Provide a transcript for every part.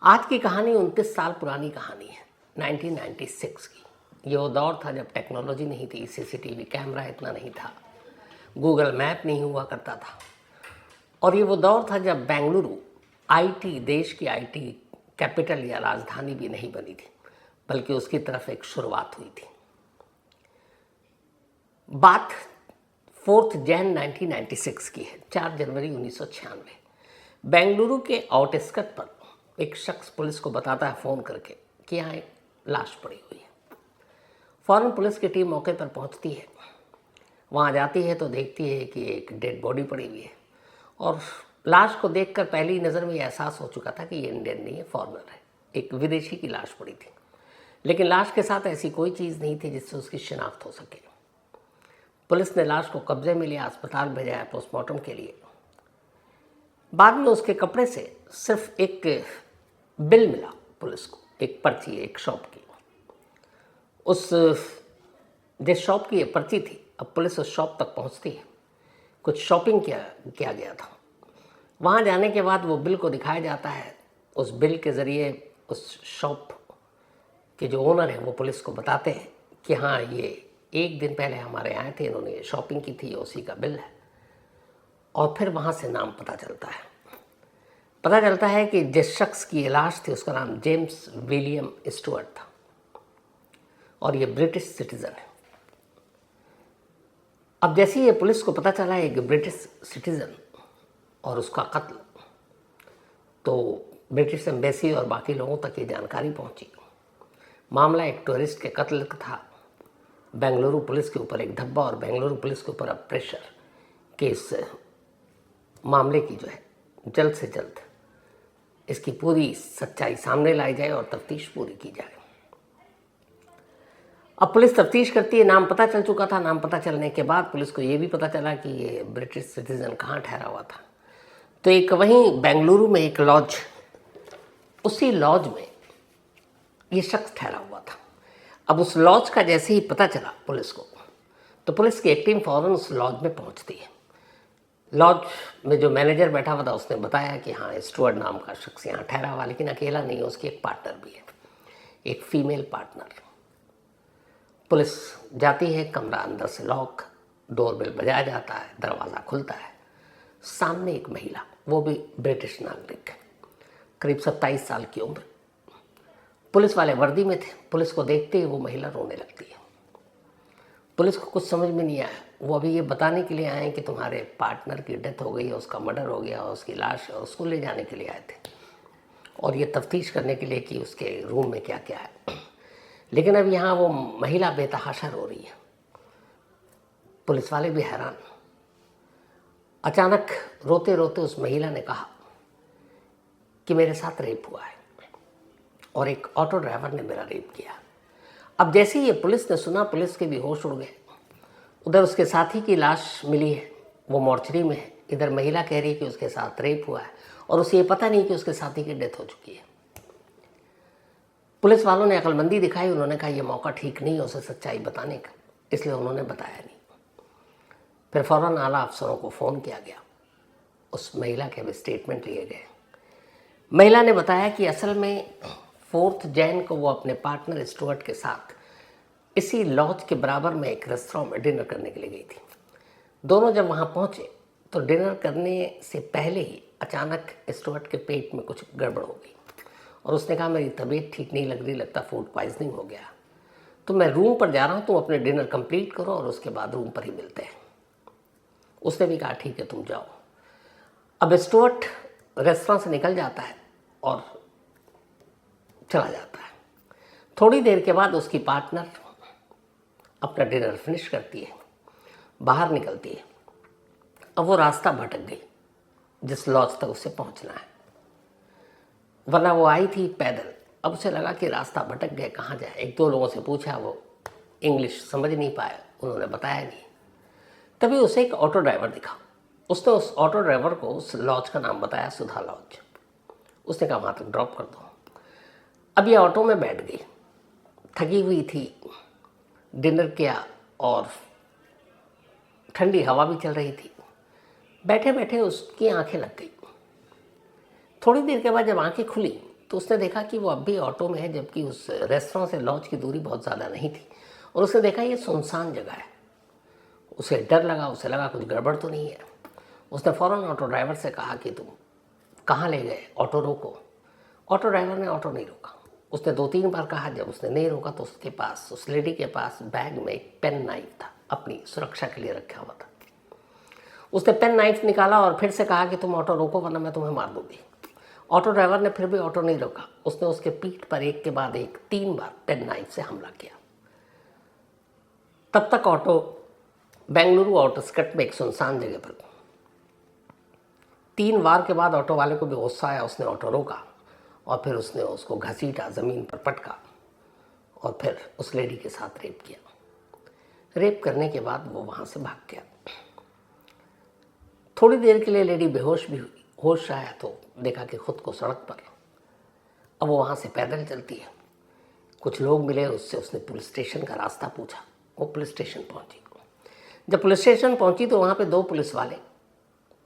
आज की कहानी 29 साल पुरानी कहानी है, 1996 की। ये वो दौर था जब टेक्नोलॉजी नहीं थी, सीसीटीवी कैमरा इतना नहीं था, गूगल मैप नहीं हुआ करता था। और ये वो दौर था जब बेंगलुरु आईटी, देश की आईटी कैपिटल या राजधानी भी नहीं बनी थी, बल्कि उसकी तरफ एक शुरुआत हुई थी। बात 4 जनवरी 1996 की है, 4 जनवरी 1996। बेंगलुरु के आउटस्कर्ट पर एक शख्स पुलिस को बताता है फ़ोन करके कि यहाँ एक लाश पड़ी हुई है। फ़ौरन पुलिस की टीम मौके पर पहुँचती है। वहाँ जाती है तो देखती है कि एक डेड बॉडी पड़ी हुई है, और लाश को देखकर पहली नज़र में एहसास हो चुका था कि ये इंडियन नहीं है, फॉरेनर है। एक विदेशी की लाश पड़ी थी, लेकिन लाश के साथ ऐसी कोई चीज़ नहीं थी जिससे उसकी शिनाख्त हो सके। पुलिस ने लाश को कब्जे में लिया, अस्पताल भेजा पोस्टमार्टम के लिए। बाद में उसके कपड़े से सिर्फ एक बिल मिला पुलिस को, एक पर्ची, एक शॉप की। उस जिस शॉप की ये पर्ची थी, अब पुलिस उस शॉप तक पहुंचती है। कुछ शॉपिंग किया गया था। वहाँ जाने के बाद वो बिल को दिखाया जाता है। उस बिल के ज़रिए उस शॉप के जो ओनर हैं वो पुलिस को बताते हैं कि हाँ, ये एक दिन पहले हमारे आए थे, इन्होंने ये शॉपिंग की थी, उसी का बिल है। और फिर वहाँ से नाम पता चलता है कि जिस शख्स की ये लाश थी उसका नाम जेम्स विलियम स्टुअर्ट था, और ये ब्रिटिश सिटीज़न है। अब जैसे ही ये पुलिस को पता चला एक ब्रिटिश सिटीज़न और उसका कत्ल, तो ब्रिटिश एम्बेसी और बाकी लोगों तक ये जानकारी पहुंची। मामला एक टूरिस्ट के कत्ल का था। बेंगलुरु पुलिस के ऊपर एक धब्बा, और बेंगलुरु पुलिस के ऊपर अब प्रेशर कि इस मामले की जो है जल्द से जल्द इसकी पूरी सच्चाई सामने लाई जाए और तफ्तीश पूरी की जाए। अब पुलिस तफ्तीश करती है। नाम पता चल चुका था। नाम पता चलने के बाद पुलिस को ये भी पता चला कि ये ब्रिटिश सिटीज़न कहाँ ठहरा हुआ था। तो एक वहीं बेंगलुरु में एक लॉज, उसी लॉज में ये शख्स ठहरा हुआ था। अब उस लॉज का जैसे ही पता चला पुलिस को, तो पुलिस की एक टीम फ़ौरन उस लॉज में पहुंचती है। लॉज में जो मैनेजर बैठा हुआ था उसने बताया कि हाँ, स्टुअर्ट नाम का शख्स यहाँ ठहरा हुआ, लेकिन अकेला नहीं है, उसकी एक पार्टनर भी है, एक फीमेल पार्टनर। पुलिस जाती है, कमरा अंदर से लॉक, डोरबेल बजाया जाता है, दरवाज़ा खुलता है। सामने एक महिला, वो भी ब्रिटिश नागरिक, करीब 27 साल की उम्र, पुलिस वाले वर्दी में थे। पुलिस को देखते ही वो महिला रोने लगती है। पुलिस को कुछ समझ में नहीं आया। वो अभी ये बताने के लिए आए हैं कि तुम्हारे पार्टनर की डेथ हो गई है, उसका मर्डर हो गया, उसकी लाश और उसको ले जाने के लिए आए थे, और ये तफ्तीश करने के लिए कि उसके रूम में क्या क्या है। लेकिन अब यहाँ वो महिला बेतहाशा रो रही है। पुलिस वाले भी हैरान। अचानक रोते रोते उस महिला ने कहा कि मेरे साथ रेप हुआ है, और एक ऑटो ड्राइवर ने मेरा रेप किया। अब जैसे ही ये पुलिस ने सुना, पुलिस के भी होश उड़ गए। उधर उसके साथी की लाश मिली है, वो मॉर्चरी में है। इधर महिला कह रही है कि उसके साथ रेप हुआ है, और उसे ये पता नहीं कि उसके साथी की डेथ हो चुकी है। पुलिस वालों ने अक्लमंदी दिखाई। उन्होंने कहा ये मौका ठीक नहीं है उसे सच्चाई बताने का, इसलिए उन्होंने बताया नहीं। फिर फ़ौरन आला अफसरों को फ़ोन किया गया। उस महिला के भी स्टेटमेंट लिए गए। महिला ने बताया कि असल में 4 जनवरी को वो अपने पार्टनर स्टुअर्ट के साथ इसी लॉज के बराबर में एक रेस्टोरेंट में डिनर करने के लिए गई थी। दोनों जब वहाँ पहुँचे तो डिनर करने से पहले ही अचानक स्टुअर्ट के पेट में कुछ गड़बड़ हो गई, और उसने कहा मेरी तबीयत ठीक नहीं लग रही, लगता फूड पॉइजनिंग हो गया, तो मैं रूम पर जा रहा हूँ, तुम अपने डिनर कंप्लीट करो और उसके बाद रूम पर ही मिलते हैं। उसने भी कहा ठीक है, तुम जाओ। अब स्टुअर्ट रेस्टोरेंट से निकल जाता है और चला जाता है। थोड़ी देर के बाद उसकी पार्टनर अपना डिनर फिनिश करती है, बाहर निकलती है। अब वो रास्ता भटक गई जिस लॉज तक उसे पहुंचना है, वरना वो आई थी पैदल। अब उसे लगा कि रास्ता भटक गए, कहाँ जाए। एक दो लोगों से पूछा, वो इंग्लिश समझ नहीं पाए, उन्होंने बताया नहीं। तभी उसे एक ऑटो ड्राइवर दिखा। उसने उस ऑटो ड्राइवर को उस लॉज का नाम बताया, सुधा लॉज। उसने कहा वहाँ तक ड्रॉप कर दो। अब ये ऑटो में बैठ गई, थकी हुई थी, डिनर किया और ठंडी हवा भी चल रही थी। बैठे बैठे उसकी आंखें लग गई। थोड़ी देर के बाद जब आंखें खुली तो उसने देखा कि वो अब भी ऑटो में है, जबकि उस रेस्टोरेंट से लॉज की दूरी बहुत ज़्यादा नहीं थी। और उसने देखा ये सुनसान जगह है। उसे डर लगा, उसे लगा कुछ गड़बड़ तो नहीं है। उसने फ़ौरन ऑटो ड्राइवर से कहा कि तुम कहाँ ले गए, ऑटो रोको। ऑटो ड्राइवर ने ऑटो नहीं रोका। उसने 2-3 बार कहा, जब उसने नहीं रोका तो उसके पास, उस लेडी के पास बैग में एक पेन नाइफ था, अपनी सुरक्षा के लिए रखा हुआ था। उसने पेन नाइफ निकाला और फिर से कहा कि तुम ऑटो रोको वरना मैं तुम्हें मार दूंगी। ऑटो ड्राइवर ने फिर भी ऑटो नहीं रोका। उसने उसके पीठ पर एक के बाद एक 3 बार पेन नाइफ से हमला किया। तब तक ऑटो बेंगलुरु आउटस्कर्ट में एक सुनसान जगह पर 3 वार के बाद ऑटो वाले को भी गुस्सा आया। उसने ऑटो रोका और फिर उसने उसको घसीटा, ज़मीन पर पटका और फिर उस लेडी के साथ रेप किया। रेप करने के बाद वो वहाँ से भाग गया। थोड़ी देर के लिए लेडी बेहोश भी हुई। होश आया तो देखा कि खुद को सड़क पर, अब वो वहाँ से पैदल चलती है। कुछ लोग मिले, उससे उसने पुलिस स्टेशन का रास्ता पूछा। वो पुलिस स्टेशन पहुँची। जब पुलिस स्टेशन पहुँची तो वहाँ पे 2 पुलिस वाले,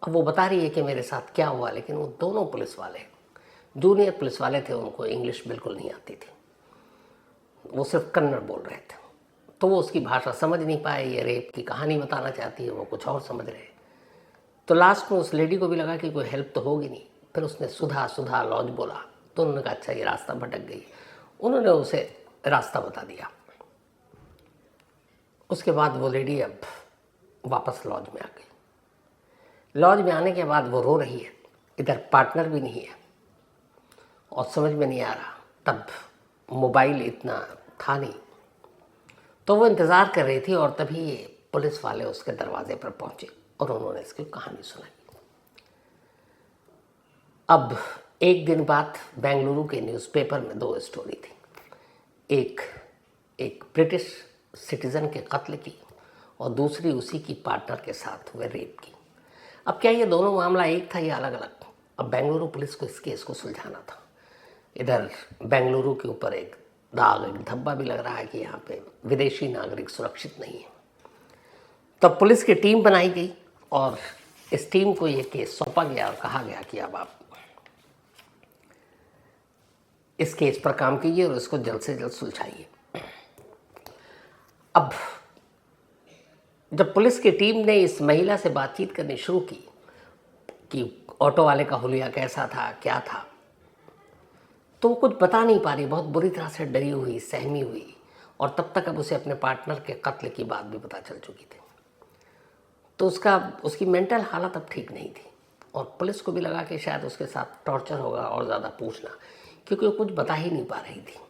अब वो बता रही है कि मेरे साथ क्या हुआ, लेकिन वो दोनों पुलिस वाले जूनियर पुलिस वाले थे, उनको इंग्लिश बिल्कुल नहीं आती थी, वो सिर्फ कन्नड़ बोल रहे थे। तो वो उसकी भाषा समझ नहीं पाए, ये रेप की कहानी बताना चाहती है, वो कुछ और समझ रहे। तो लास्ट में उस लेडी को भी लगा कि कोई हेल्प तो होगी नहीं। फिर उसने सुधा सुधा लॉज बोला तो उन्होंने कहा अच्छा ये रास्ता भटक गई। उन्होंने उसे रास्ता बता दिया। उसके बाद वो लेडी अब वापस लॉज में आ गई। लॉज में आने के बाद वो रो रही है, इधर पार्टनर भी नहीं है और समझ में नहीं आ रहा, तब मोबाइल इतना था नहीं, तो वो इंतज़ार कर रही थी। और तभी ये पुलिस वाले उसके दरवाजे पर पहुंचे और उन्होंने इसकी कहानी सुनाई। अब एक दिन बाद बेंगलुरु के न्यूज़पेपर में 2 स्टोरी थी। एक ब्रिटिश सिटीज़न के कत्ल की और दूसरी उसी की पार्टनर के साथ हुए रेप की। अब क्या ये दोनों मामला एक था या अलग अलग? अब बेंगलुरु पुलिस को इस केस को सुलझाना था। इधर बेंगलुरु के ऊपर एक दाग, एक धब्बा भी लग रहा है कि यहाँ पे विदेशी नागरिक सुरक्षित नहीं है। तब पुलिस की टीम बनाई गई और इस टीम को ये केस सौंपा गया और कहा गया कि अब आप इस केस पर काम कीजिए और इसको जल्द से जल्द सुलझाइए। अब जब पुलिस की टीम ने इस महिला से बातचीत करनी शुरू की कि ऑटो वाले का हुलिया कैसा था, क्या था, तो वो कुछ बता नहीं पा रही, बहुत बुरी तरह से डरी हुई, सहमी हुई। और तब तक अब उसे अपने पार्टनर के कत्ल की बात भी पता चल चुकी थी। तो उसकी मेंटल हालत अब ठीक नहीं थी और पुलिस को भी लगा कि शायद उसके साथ टॉर्चर होगा और ज़्यादा पूछना, क्योंकि वो कुछ बता ही नहीं पा रही थी।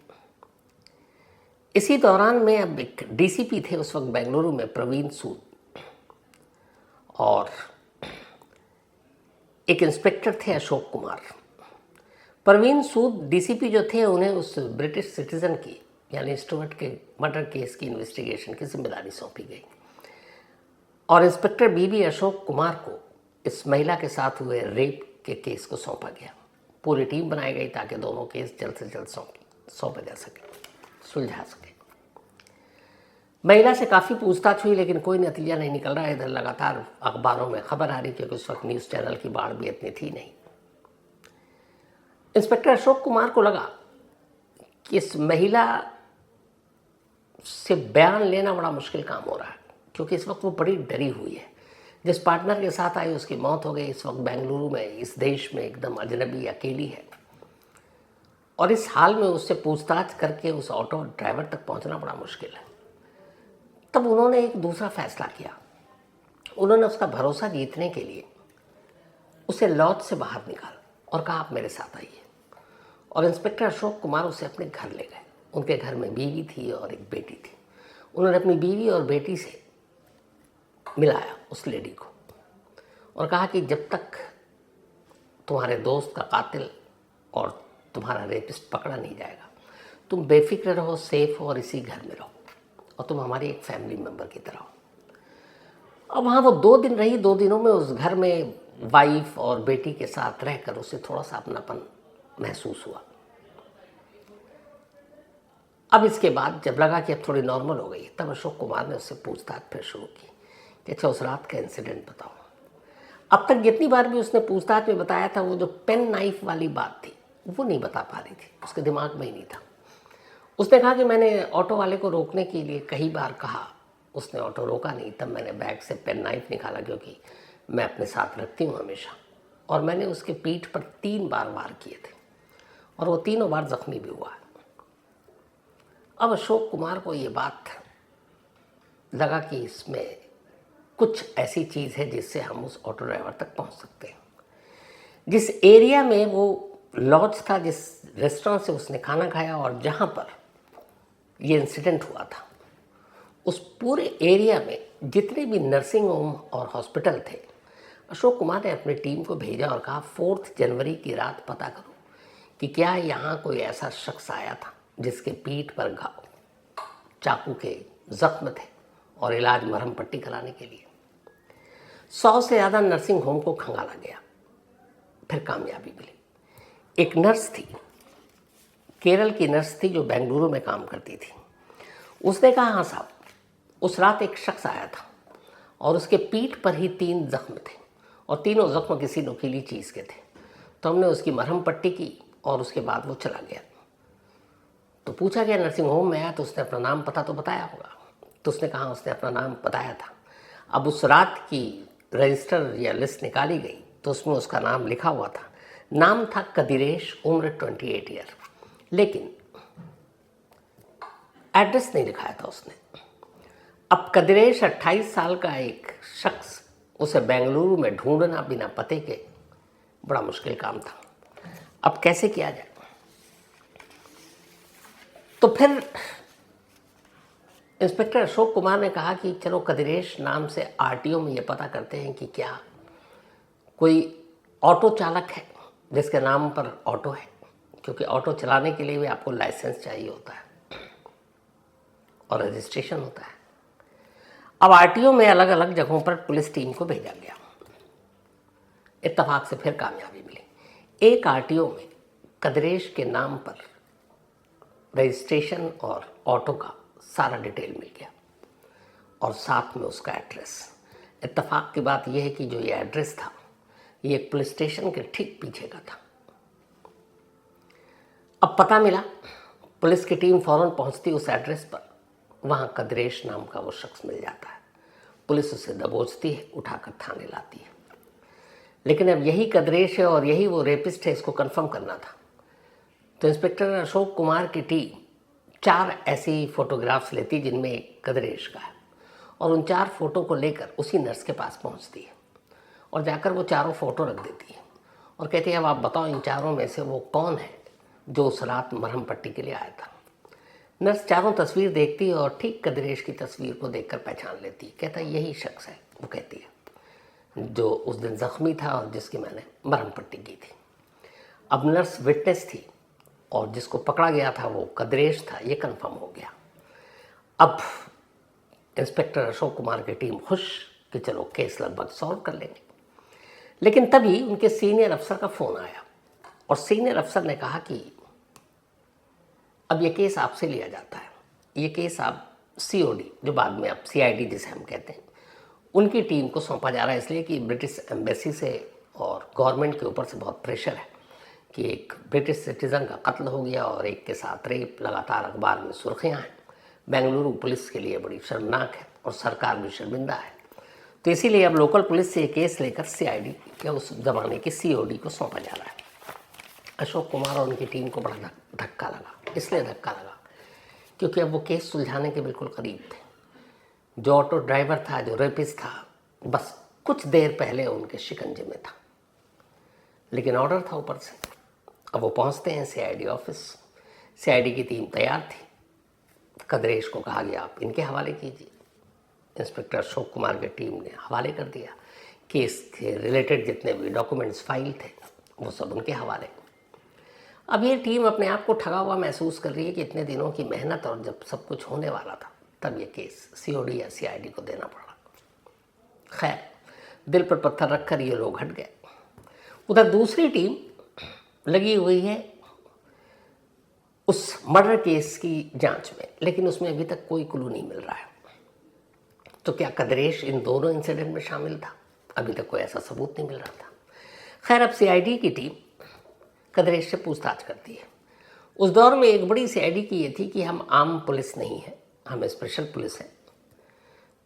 इसी दौरान में अब एक डीसीपी थे उस वक्त बेंगलुरु में, प्रवीण सूद, और एक इंस्पेक्टर थे अशोक कुमार। प्रवीण सूद डीसीपी जो थे, उन्हें उस ब्रिटिश सिटीज़न की यानी स्टुअर्ट के मर्डर केस की इन्वेस्टिगेशन की जिम्मेदारी सौंपी गई और इंस्पेक्टर बीबी अशोक कुमार को इस महिला के साथ हुए रेप के केस को सौंपा गया। पूरी टीम बनाई गई ताकि दोनों केस जल्द से जल्द सौंपे जा सके, सुलझा सके। महिला से काफ़ी पूछताछ हुई लेकिन कोई नतीजा नहीं निकल रहा है। इधर लगातार अखबारों में खबर आ रही, क्योंकि उस वक्त न्यूज़ चैनल की बाढ़ भी इतनी थी नहीं। इंस्पेक्टर अशोक कुमार को लगा कि इस महिला से बयान लेना बड़ा मुश्किल काम हो रहा है, क्योंकि इस वक्त वो बड़ी डरी हुई है। जिस पार्टनर के साथ आई उसकी मौत हो गई। इस वक्त बेंगलुरु में, इस देश में एकदम अजनबी, अकेली है और इस हाल में उससे पूछताछ करके उस ऑटो ड्राइवर तक पहुंचना बड़ा मुश्किल है। तब उन्होंने एक दूसरा फैसला किया। उन्होंने उसका भरोसा जीतने के लिए उसे लॉज से बाहर निकाला और कहा आप मेरे साथ आइए। और इंस्पेक्टर अशोक कुमार उसे अपने घर ले गए। उनके घर में बीवी थी और एक बेटी थी। उन्होंने अपनी बीवी और बेटी से मिलाया उस लेडी को और कहा कि जब तक तुम्हारे दोस्त का कातिल और तुम्हारा रेपिस्ट पकड़ा नहीं जाएगा, तुम बेफिक्र रहो, सेफ हो और इसी घर में रहो और तुम हमारी एक फैमिली मेम्बर की तरह हो। अब वहाँ वो 2 दिन रही। 2 दिनों में उस घर में वाइफ और बेटी के साथ रहकर उसे थोड़ा सा अपनापन महसूस हुआ। अब इसके बाद जब लगा कि अब थोड़ी नॉर्मल हो गई, तब अशोक कुमार ने उससे पूछताछ फिर शुरू की कि अच्छा उस रात का इंसिडेंट बताओ। अब तक जितनी बार भी उसने पूछताछ में बताया था, वो जो पेन नाइफ वाली बात थी वो नहीं बता पा रही थी, उसके दिमाग में ही नहीं था। उसने कहा कि मैंने ऑटो वाले को रोकने के लिए कई बार कहा, उसने ऑटो रोका नहीं। तब मैंने बैग से पेन नाइफ निकाला, क्योंकि मैं अपने साथ रखती हूँ हमेशा, और मैंने उसके पीठ पर 3 बार वार किए थे और वो तीनों बार जख्मी भी हुआ। अब अशोक कुमार को ये बात लगा कि इसमें कुछ ऐसी चीज़ है जिससे हम उस ऑटो ड्राइवर तक पहुंच सकते हैं। जिस एरिया में वो लॉज था, जिस रेस्टोरेंट से उसने खाना खाया और जहां पर ये इंसिडेंट हुआ था, उस पूरे एरिया में जितने भी नर्सिंग होम और हॉस्पिटल थे, अशोक कुमार ने अपनी टीम को भेजा और कहा 4 जनवरी की रात पता करो कि क्या यहाँ कोई ऐसा शख्स आया था जिसके पीठ पर घाव, चाकू के जख्म थे और इलाज मरहम पट्टी कराने के लिए 100 से ज़्यादा नर्सिंग होम को खंगाला गया। फिर कामयाबी मिली। एक नर्स थी, केरल की नर्स थी जो बेंगलुरु में काम करती थी। उसने कहा हाँ साहब, उस रात एक शख्स आया था और उसके पीठ पर ही 3 जख्म थे और तीनों जख्म किसी नुकीली चीज़ के थे। तो हमने उसकी मरहम पट्टी की और उसके बाद वो चला गया। तो पूछा गया नर्सिंग होम में आया तो उसने अपना नाम पता तो बताया होगा। तो उसने कहा उसने अपना नाम बताया था। अब उस रात की रजिस्टर या लिस्ट निकाली गई तो उसमें उसका नाम लिखा हुआ था। नाम था कदिरेश, उम्र 28 ईयर, लेकिन एड्रेस नहीं लिखाया था उसने। अब कदिरेश 28 साल का एक शख्स, उसे बेंगलुरु में ढूंढना बिना पते के बड़ा मुश्किल काम था। अब कैसे किया जाए? तो फिर इंस्पेक्टर अशोक कुमार ने कहा कि चलो कदिरेश नाम से आरटीओ में ये पता करते हैं कि क्या कोई ऑटो चालक है जिसके नाम पर ऑटो है, क्योंकि ऑटो चलाने के लिए भी आपको लाइसेंस चाहिए होता है और रजिस्ट्रेशन होता है। अब आरटीओ में अलग अलग जगहों पर पुलिस टीम को भेजा गया। इत्तेफाक से फिर कामयाबी मिली। एक आरटीओ में कदिरेश के नाम पर रजिस्ट्रेशन और ऑटो का सारा डिटेल मिल गया और साथ में उसका एड्रेस। इत्तेफाक की बात यह है कि जो ये एड्रेस था ये एक पुलिस स्टेशन के ठीक पीछे का था। अब पता मिला, पुलिस की टीम फौरन पहुंचती उस एड्रेस पर, वहां कदिरेश नाम का वो शख्स मिल जाता है। पुलिस उसे दबोचती है, उठाकर थाने लाती है। लेकिन अब यही कदिरेश है और यही वो रेपिस्ट है, इसको कंफर्म करना था। तो इंस्पेक्टर अशोक कुमार की टीम 4 ऐसी फोटोग्राफ्स लेती जिनमें एक कदिरेश का है और उन 4 फोटो को लेकर उसी नर्स के पास पहुंचती है और जाकर वो चारों फोटो रख देती है और कहती है अब आप बताओ इन चारों में से वो कौन है जो उस रात मरहम पट्टी के लिए आया था। नर्स चारों तस्वीर देखती है और ठीक कदिरेश की तस्वीर को देखकर पहचान लेती है। कहता है यही शख्स है, वो कहती है, जो उस दिन जख्मी था और जिसकी मैंने मरहम पट्टी की थी। अब नर्स विटनेस थी और जिसको पकड़ा गया था वो कदिरेश था, ये कंफर्म हो गया। अब इंस्पेक्टर अशोक कुमार की टीम खुश कि चलो केस लगभग सॉल्व कर लेंगे। लेकिन तभी उनके सीनियर अफसर का फ़ोन आया और सीनियर अफसर ने कहा कि अब ये केस आपसे लिया जाता है, ये केस आप सीओडी, जो बाद में आप सीआईडी जिसे हम कहते हैं, उनकी टीम को सौंपा जा रहा है, इसलिए कि ब्रिटिश एम्बेसी से और गवर्नमेंट के ऊपर से बहुत प्रेशर है कि एक ब्रिटिश सिटीज़न का कत्ल हो गया और एक के साथ रेप, लगातार अखबार में सुर्खियाँ हैं। बेंगलुरु पुलिस के लिए बड़ी शर्मनाक है और सरकार भी शर्मिंदा है। तो इसीलिए अब लोकल पुलिस से ये केस लेकर सीआईडी या उस ज़माने की सीओडी को सौंपा जा रहा है। अशोक कुमार और उनकी टीम को बड़ा धक्का लगा। इसलिए धक्का लगा क्योंकि अब वो केस सुलझाने के बिल्कुल करीब थे। जो ऑटो ड्राइवर था, जो रेपिस्ट था, बस कुछ देर पहले उनके शिकंजे में था, लेकिन ऑर्डर था ऊपर से। अब वो पहुंचते हैं सीआईडी ऑफिस। सीआईडी की टीम तैयार थी। कदिरेश को कहा गया आप इनके हवाले कीजिए। इंस्पेक्टर अशोक कुमार की टीम ने हवाले कर दिया। केस के रिलेटेड जितने भी डॉक्यूमेंट्स फाइल थे वो सब उनके हवाले। अब ये टीम अपने आप को ठगा हुआ महसूस कर रही है कि इतने दिनों की मेहनत और जब सब कुछ होने वाला था तब ये केस सीओडी या सीआईडी को देना पड़ा। खैर, दिल पर पत्थर रखकर ये लोग हट गए। उधर दूसरी टीम लगी हुई है उस मर्डर केस की जांच में, लेकिन उसमें अभी तक कोई क्लू नहीं मिल रहा है। तो क्या कदिरेश इन दोनों इंसिडेंट में शामिल था? अभी तक कोई ऐसा सबूत नहीं मिल रहा था। खैर, अब सीआईडी की टीम कदरेश से पूछताछ करती है। उस दौर में एक बड़ी सीआईडी की ये थी कि हम आम पुलिस नहीं है, हम स्पेशल पुलिस है,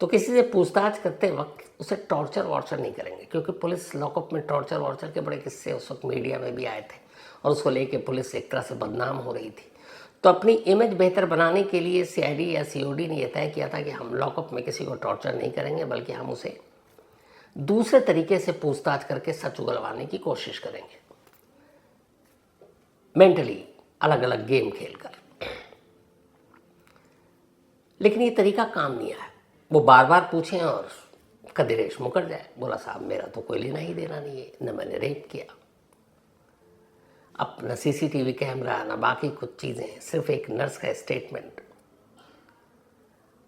तो किसी से पूछताछ करते वक्त उसे टॉर्चर वॉर्चर नहीं करेंगे, क्योंकि पुलिस लॉकअप में टॉर्चर वॉर्चर के बड़े किस्से उस वक्त मीडिया में भी आए थे और उसको लेके पुलिस एक तरह से बदनाम हो रही थी। तो अपनी इमेज बेहतर बनाने के लिए सीआईडी या सीओडी ने यह तय किया था कि हम लॉकअप में किसी को टॉर्चर नहीं करेंगे, बल्कि हम उसे दूसरे तरीके से पूछताछ करके सच उगलवाने की कोशिश करेंगे, मेंटली अलग अलग गेम खेलकर। लेकिन ये तरीका काम नहीं आया। वो बार बार पूछें और कदरेश मुकर जाए, बोला साहब मेरा तो कोई लेना ही देना नहीं है, न मैंने रेप किया, अब न सीसीटीवी कैमरा न बाकी कुछ चीज़ें, सिर्फ एक नर्स का स्टेटमेंट।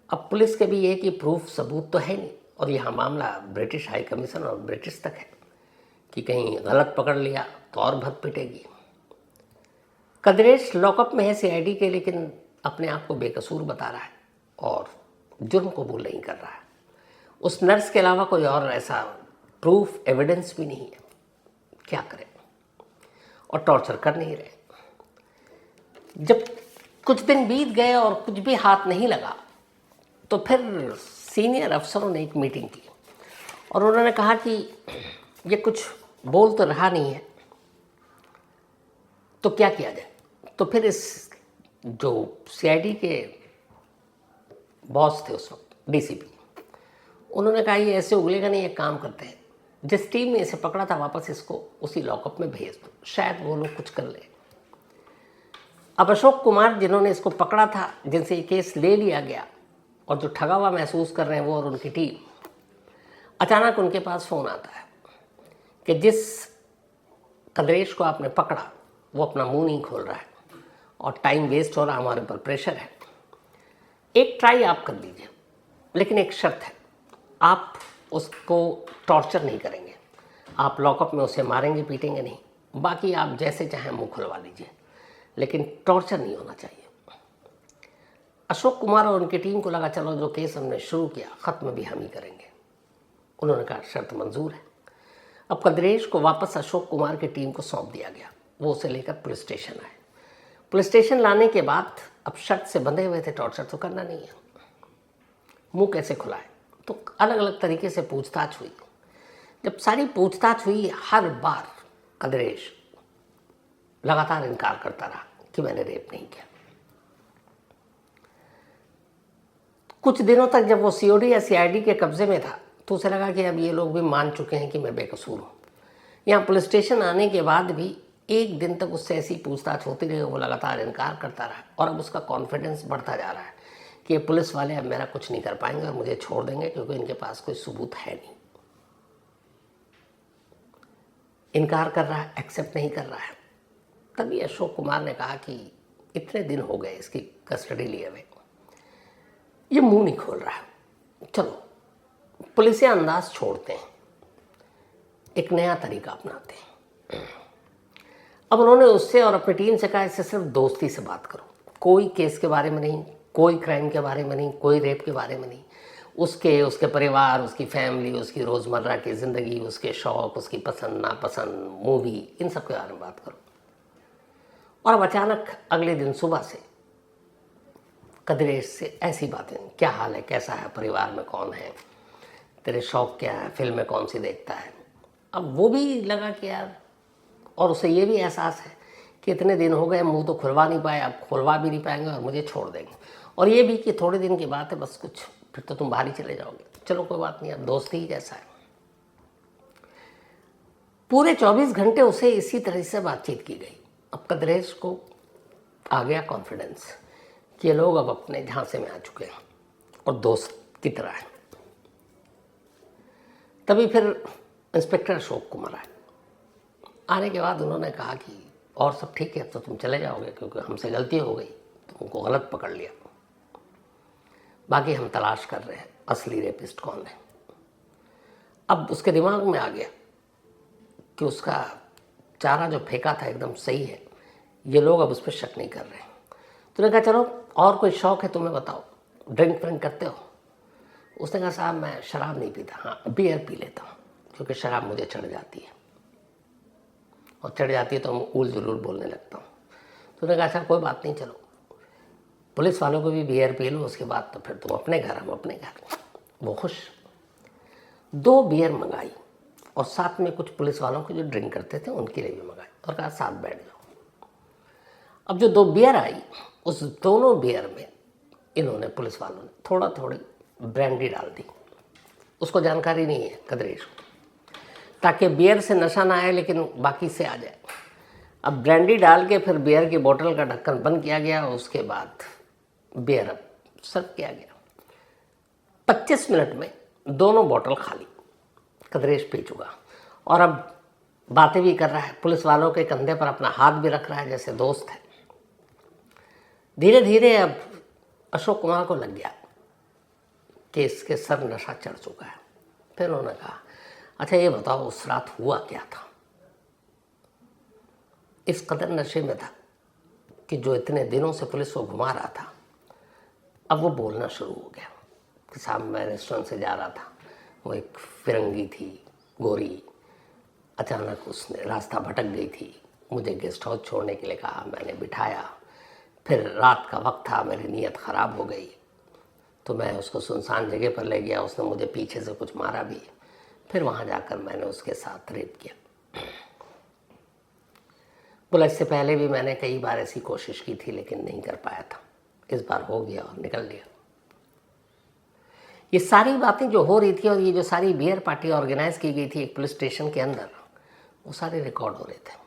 अब पुलिस के भी ये कि प्रूफ सबूत तो है नहीं, और यहाँ मामला ब्रिटिश हाई कमीशन और ब्रिटिश तक है कि कहीं गलत पकड़ लिया तो और भग पिटेगी। कदरेश लॉकअप में है सीआईडी के, लेकिन अपने आप को बेकसूर बता रहा है और जुर्म कबूल नहीं कर रहा है। उस नर्स के अलावा कोई और ऐसा प्रूफ एविडेंस भी नहीं है, क्या करें, और टॉर्चर कर नहीं रहे। जब कुछ दिन बीत गए और कुछ भी हाथ नहीं लगा, तो फिर सीनियर अफसरों ने एक मीटिंग की और उन्होंने कहा कि ये कुछ बोल तो रहा नहीं है, तो क्या किया जाए। तो फिर इस जो सीआईडी के बॉस थे उस वक्त, डीसीपी, उन्होंने कहा ये ऐसे उगलेगा नहीं, एक काम करते हैं, जिस टीम ने इसे पकड़ा था वापस इसको उसी लॉकअप में भेज दो, शायद वो लोग कुछ कर ले। अब अशोक कुमार जिन्होंने इसको पकड़ा था, जिनसे ये केस ले लिया गया और जो ठगा हुआ महसूस कर रहे हैं वो और उनकी टीम, अचानक उनके पास फ़ोन आता है कि जिस कदरेश को आपने पकड़ा वो अपना मुंह नहीं खोल रहा है और टाइम वेस्ट हो रहा, हमारे ऊपर प्रेशर है, एक ट्राई आप कर लीजिए, लेकिन एक शर्त है, आप उसको टॉर्चर नहीं करेंगे, आप लॉकअप में उसे मारेंगे पीटेंगे नहीं, बाकी आप जैसे चाहें मुंह खुलवा लीजिए, लेकिन टॉर्चर नहीं होना चाहिए। अशोक कुमार और उनकी टीम को लगा चलो जो केस हमने शुरू किया ख़त्म भी हम ही करेंगे। उन्होंने कहा शर्त मंजूर है। अब कदरेश को वापस अशोक कुमार की टीम को सौंप दिया गया, वो उसे लेकर पुलिस स्टेशन आए। पुलिस स्टेशन लाने के बाद अब शर्त से बंधे हुए थे, टॉर्चर तो करना नहीं है, मुंह कैसे खुलाए, तो अलग अलग तरीके से पूछताछ हुई। जब सारी पूछताछ हुई, हर बार कदरेश लगातार इनकार करता रहा कि मैंने रेप नहीं किया। कुछ दिनों तक जब वो सीओडी या सीआईडी के कब्जे में था, तो उसे लगा कि अब ये लोग भी मान चुके हैं कि मैं बेकसूर हूँ। यहाँ पुलिस स्टेशन आने के बाद भी एक दिन तक उससे ऐसी पूछताछ होती रही, वो लगातार इनकार करता रहा और अब उसका कॉन्फिडेंस बढ़ता जा रहा है कि ये पुलिस वाले अब मेरा कुछ नहीं कर पाएंगे और मुझे छोड़ देंगे, क्योंकि इनके पास कोई सबूत है नहीं। इनकार कर रहा है, एक्सेप्ट नहीं कर रहा है। तभी अशोक कुमार ने कहा कि इतने दिन हो गए इसकी कस्टडी लिए हुए, ये मुंह नहीं खोल रहा है, चलो पुलिस अंदाज छोड़ते हैं, एक नया तरीका अपनाते हैं। अब उन्होंने उससे और अपनी टीम से कहा इससे सिर्फ दोस्ती से बात करो, कोई केस के बारे में नहीं, कोई क्राइम के बारे में नहीं, कोई रेप के बारे में नहीं, उसके परिवार, उसकी फैमिली, उसकी रोज़मर्रा की ज़िंदगी, उसके शौक़, उसकी पसंद नापसंद, मूवी, इन सब के बारे में बात करो। और अब अचानक अगले दिन सुबह से कदरेश से ऐसी बातें, क्या हाल है, कैसा है, परिवार में कौन है, तेरे शौक़ क्या है, फिल्में कौन सी देखता है। अब वो भी लगा कि यार, और उसे ये भी एहसास है कि इतने दिन हो गए, मुंह तो खुलवा नहीं पाए, अब खुलवा भी नहीं पाएंगे और मुझे छोड़ देंगे, और ये भी कि थोड़े दिन की बात है, बस कुछ फिर तो तुम बाहर ही चले जाओगे, चलो कोई बात नहीं, अब दोस्ती ही जैसा है। पूरे 24 घंटे उसे इसी तरह से बातचीत की गई। अब कदरेश को आ गया कॉन्फिडेंस कि ये लोग अब अपने झांसे में आ चुके हैं और दोस्त की तरह है। तभी फिर इंस्पेक्टर अशोक कुमार आए। आने के बाद उन्होंने कहा कि और सब ठीक है, तो तुम चले जाओगे, क्योंकि हमसे गलती हो गई, तुमको गलत पकड़ लिया, बाकी हम तलाश कर रहे हैं असली रेपिस्ट कौन है। अब उसके दिमाग में आ गया कि उसका चारा जो फेंका था एकदम सही है, ये लोग अब उस पर शक नहीं कर रहे हैं। तो उन्होंने कहा चलो और कोई शौक़ है तुम्हें बताओ, ड्रिंक व्रिंक करते हो। उसने कहा साहब मैं शराब नहीं पीता, हाँ बियर पी लेता हूँ, क्योंकि शराब मुझे चढ़ जाती है। और चढ़ जाती है तो मैं उल जुलूल बोलने लगता हूँ। तो उन्होंने कहा अच्छा कोई बात नहीं, चलो पुलिस वालों को भी बियर पी लो, उसके बाद तो फिर तुम अपने घर, हम अपने घर। वो खुश। 2 बियर मंगाई और साथ में कुछ पुलिस वालों को जो ड्रिंक करते थे उनके लिए भी मंगाई और कहा साथ बैठ जाओ। अब जो 2 बियर आई, उस दोनों बियर में इन्होंने, पुलिस वालों ने थोड़ा थोड़ी ब्रांडी डाल दी। उसको जानकारी नहीं है कदरेश को, ताकि बियर से नशा ना आए लेकिन बाकी से आ जाए। अब ब्रांडी डाल के फिर बियर की बोतल का ढक्कन बंद किया गया और उसके बाद बियर अब सर्व किया गया। 25 मिनट में दोनों बोतल खाली, कदरेश पी चुका और अब बातें भी कर रहा है, पुलिस वालों के कंधे पर अपना हाथ भी रख रहा है जैसे दोस्त है। धीरे धीरे अब अशोक कुमार को लग गया कि इसके सर नशा चढ़ चुका है। फिर उन्होंने कहा अच्छा ये बताओ उस रात हुआ क्या था। इस कदर नशे में था कि जो इतने दिनों से पुलिस को घुमा रहा था, अब वो बोलना शुरू हो गया कि साहब मैं रेस्टोरेंट से जा रहा था, वो एक फिरंगी थी गोरी, अचानक उसने रास्ता भटक गई थी, मुझे गेस्ट हाउस छोड़ने के लिए कहा, मैंने बिठाया, फिर रात का वक्त था, मेरी नीयत ख़राब हो गई तो मैं उसको सुनसान जगह पर ले गया, उसने मुझे पीछे से कुछ मारा भी, फिर वहाँ जाकर मैंने उसके साथ रेप किया। बोला इससे पहले भी मैंने कई बार ऐसी कोशिश की थी लेकिन नहीं कर पाया था, इस बार हो गया और निकल गया। ये सारी बातें जो हो रही थी और ये जो सारी बियर पार्टी ऑर्गेनाइज की गई थी एक पुलिस स्टेशन के अंदर, वो सारे रिकॉर्ड हो रहे थे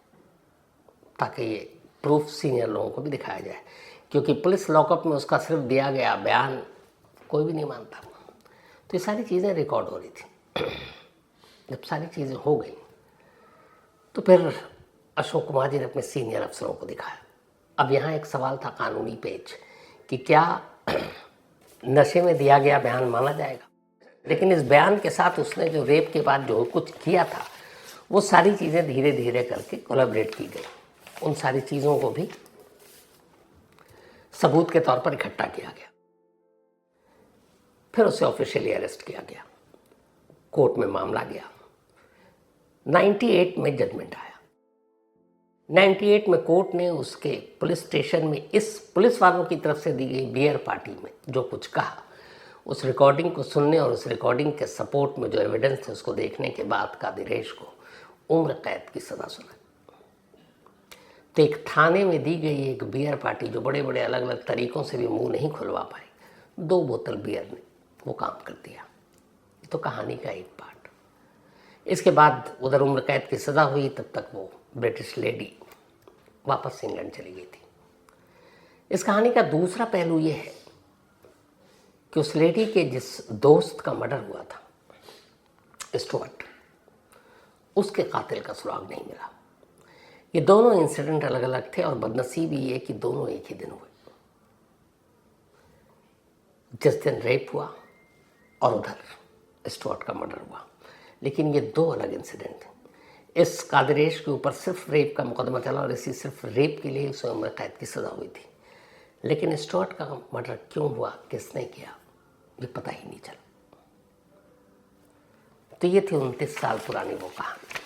ताकि ये प्रूफ सीनियर लोगों को भी दिखाया जाए, क्योंकि पुलिस लॉकअप में उसका सिर्फ दिया गया बयान कोई भी नहीं मानता। तो ये सारी चीज़ें रिकॉर्ड हो रही थी। जब सारी चीज़ें हो गई तो फिर अशोक कुमार जी ने अपने सीनियर अफसरों को दिखाया। अब यहाँ एक सवाल था कानूनी पेच कि क्या नशे में दिया गया बयान माना जाएगा, लेकिन इस बयान के साथ उसने जो रेप के बाद जो कुछ किया था वो सारी चीज़ें धीरे धीरे करके कोलैबोरेट की गई, उन सारी चीज़ों को भी सबूत के तौर पर इकट्ठा किया गया। फिर उसे ऑफिशियली अरेस्ट किया गया, कोर्ट में मामला गया। 98 में जजमेंट आया। 98 में कोर्ट ने उसके पुलिस स्टेशन में इस पुलिस वालों की तरफ से दी गई बियर पार्टी में जो कुछ कहा, उस रिकॉर्डिंग को सुनने और उस रिकॉर्डिंग के सपोर्ट में जो एविडेंस थे उसको देखने के बाद कादिरेश को उम्र कैद की सज़ा सुनाई। तो एक थाने में दी गई एक बियर पार्टी जो बड़े बड़े अलग अलग तरीक़ों से भी मुंह नहीं खुलवा पाई, 2 बोतल बियर ने वो काम कर दिया। तो कहानी का एक पार्ट। इसके बाद उधर उम्र कैद की सज़ा हुई, तब तक वो ब्रिटिश लेडी वापस इंग्लैंड चली गई थी। इस कहानी का दूसरा पहलू ये है कि उस लेडी के जिस दोस्त का मर्डर हुआ था स्टुअर्ट, उसके कातिल का सुराग नहीं मिला। ये दोनों इंसिडेंट अलग अलग थे और बदनसीबी ये कि दोनों एक ही दिन हुए। जिस दिन रेप हुआ और उधर स्टुअर्ट का मर्डर हुआ, लेकिन ये 2 अलग इंसिडेंट थे। इस कादिरेश के ऊपर सिर्फ रेप का मुकदमा चला और इसी सिर्फ रेप के लिए उसे उम्र कैद की सज़ा हुई थी, लेकिन स्टुअर्ट का मर्डर क्यों हुआ, किसने किया, ये पता ही नहीं चला। तो ये थी 29 साल पुरानी वो कहानी।